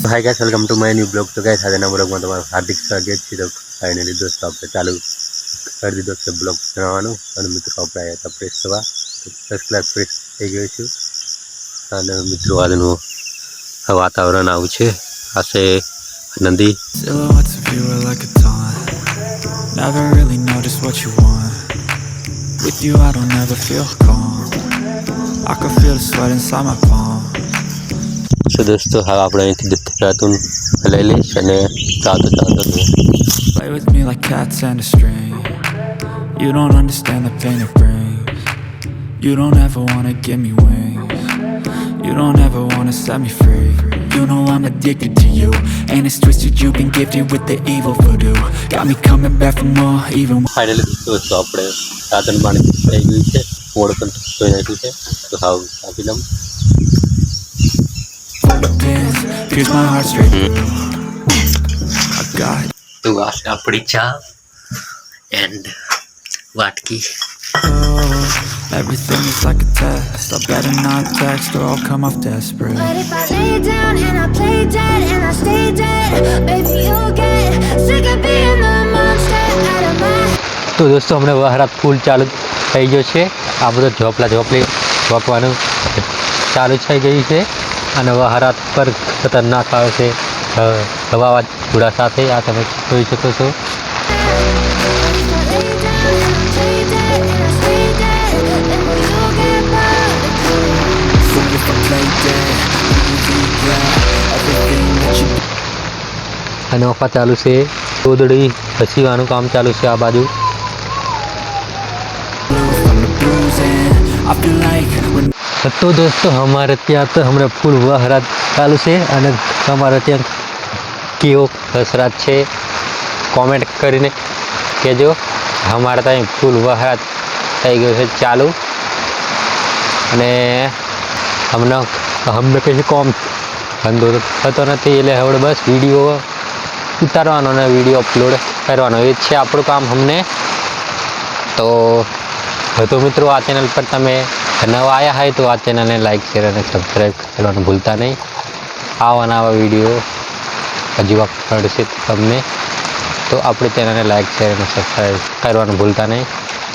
Hi guys, welcome to my new blog. तो guys आज ना ब्लॉग में તમારું હાર્દિક સ્વાગત છે। તો ફાઇનલી દોસ્તો આપણે ચાલુ કરી દીધો છે બ્લોગ બનાવવાનું અને મિત્રો આપણે આવ્યા હતા ફ્રેશ થવા। તો ફર્સ્ટ ક્લાસ ફ્રેશ થઈ ગયો છું અને મિત્રો આજનું વાતાવરણ આવું છે। આ છે નદી। Never really know just what you want. With you I don't ever feel calm. I can feel the sweat inside my palm. So दोस्तों हाँ આપણે અહીંથી રાતુન લઈ લઈશ અને ચાલતો Play with me like cats and a string. You don't understand the pain it brings. You don't ever wanna give me wings. You don't ever wanna set me free. You know I'm addicted to you, and it's twisted. You've been gifted with the evil voodoo. Got me coming back for more, even. Finally દોસ્તો આપણે રાતન પાણી થઈ ગયું છે, mode પણ થઈ નાખ્યું છે। તો હાવ આપી લઉં। Pierce my heart straight through. I got તો આ છે આપણી ચા એન્ડ વાટકી। everything is like a test. I better not text or I'll come off desperate. But if I lay down and I play dead and I stay dead, baby you'll get sick of being the monster out of my head. તો દોસ્તો હમણાં વહારાત ફૂલ ચાલુ થઈ ગયો છે। આ બધો ઝોપલી વાપવાનું ચાલુ થઈ ગયું છે અને વહારાત પર ખતરનાક આવે છે હવા પૂરા સાથે। આ તમે જોઈ શકો છો। અને ઓફા ચાલુ છે, ગોદડી ઘસીવાનું કામ ચાલુ છે આ બાજુ। તો દોસ્તો हमारे ત્યાં તો હમણાં ફૂલ વહરાત ચાલુ છે અને તમારે ત્યાં કેવો વસરાત છે કોમેન્ટ કરીને કહેજો। અમારે ત્યાં ફૂલ વહરાત થઈ ગયો છે ચાલુ અને અમને કંઈ કોમ ધંધો થતો નથી એટલે હવે બસ વિડીયો ઉતારવાનો અને વિડીયો અપલોડ કરવાનો એ છે આપણું કામ અમને। તો મિત્રો આ ચેનલ પર તમે નવા આવ્યા હોય તો આ ચેનલને લાઈક શેર અને સબસ્ક્રાઈબ કરવાનું ભૂલતા નહીં। આવા નવા વિડીયો હજુ મળશે તમને, તો આપણી ચેનલને લાઈક શેર અને સબસ્ક્રાઈબ કરવાનું ભૂલતા નહીં।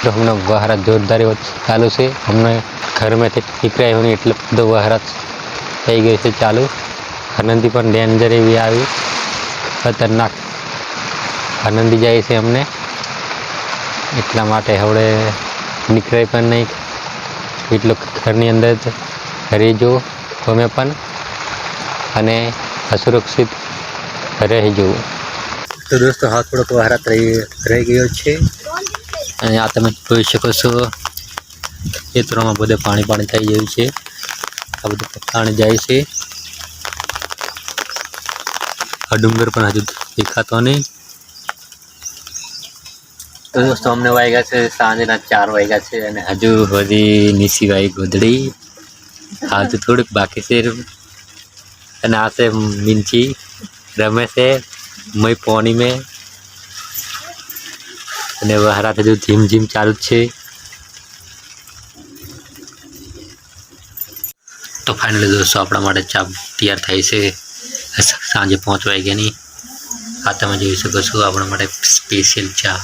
તો હમણાં વહારાત જોરદાર ચાલુ છે। હમણાં ઘરમાંથી નીકળ્યા નહીં એટલે બધો વહારાત થઈ ગઈ છે ચાલુ। આનંદી પણ ડેન્જર એવી આવી ખતરનાક આનંદી જાય છે અમને, એટલા માટે હવે નીકળે પણ નહીં એટલો ઘરની અંદર રહેજો તમે પણ અને અસુરક્ષિત રહેજો। તો દોસ્તો હા થોડોક વહારાત રહી ગયો છે અને આ તમે જોઈ શકો છો ખેતરોમાં બધે પાણી થઈ ગયું છે। આ બધું પાણી જાય છે, આ ડુંગર પણ હજુ દેખાતો નહીં। તો દોસ્તો અમને વાગ્યા છે સાંજના 4 વાગ્યા છે અને હજુ બધી નીસી વાઈ ગોદડી હજુ થોડુંક બાકી છે અને આ છે મિંચી રમે છે મય પાણી મેં અને વહારાત હજુ ઝીમ ચાલુ જ છે। તો ફાઇનલી દોસ્તો આપણા માટે ચા તૈયાર થઈ છે સાંજે 5 વાગ્યાની। આ તમે જોઈ શકો છો આપણા માટે સ્પેશિયલ ચા।